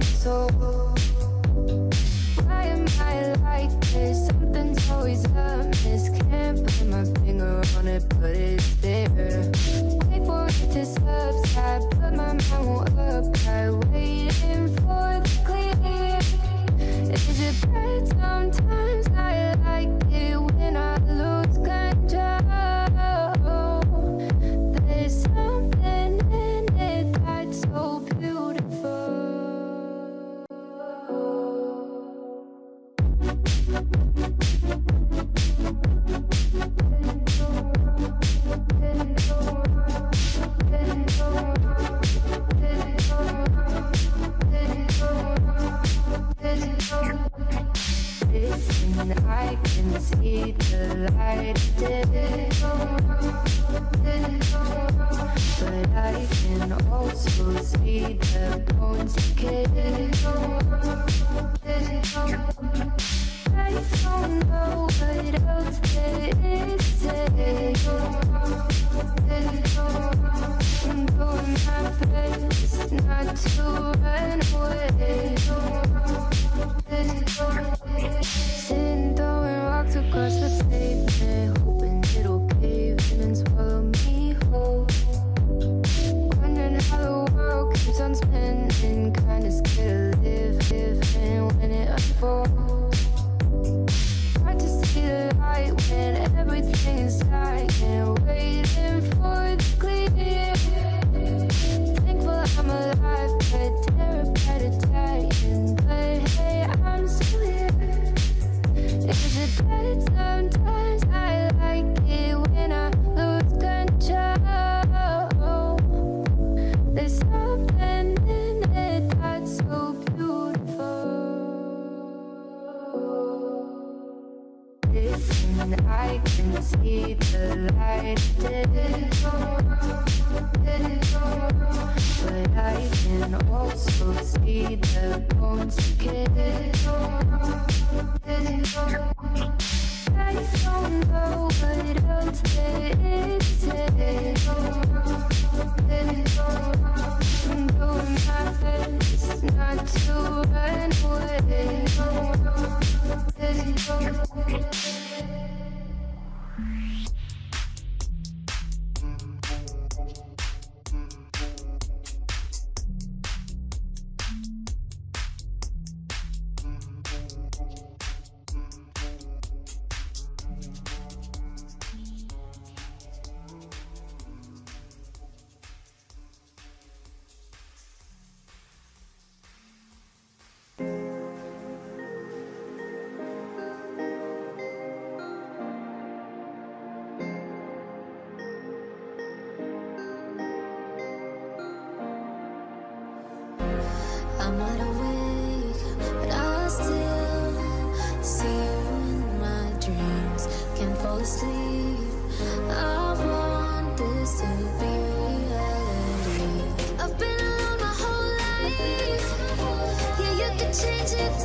soul. Why am I like this? Something's always amiss. Can't put my finger on it, but it's there. Wait for it to subside, but my mind won't apply. Waiting for the clear. Is it bad? Sometimes I like it when I lose control. There's something in it that's so beautiful. Listen, I can see the light dim, but I can also see the bones decay. I don't know what else there is to say. I'm doing my best not to run away. Sitting throwing rocks across the pavement, hoping it'll cave in and swallow me whole. Wondering how the world keeps on spinning, kinda scared of living when it unfolds. Hard to see the light when everything is dying, waiting for the clear. Thankful I'm alive, but terrified of dying. But hey, I'm still here. Is it bad? Sometimes I like it when I lose control. There's something in it that's so beautiful. Listen, I can see the light dim, but I can also see the bones decay. I don't know what else there is to say. I'm doing my best not to run away. I'm wide awake, but I still see you in my dreams. Can't fall asleep. I want this to be reality. I've been alone my whole life. Yeah, you could change it.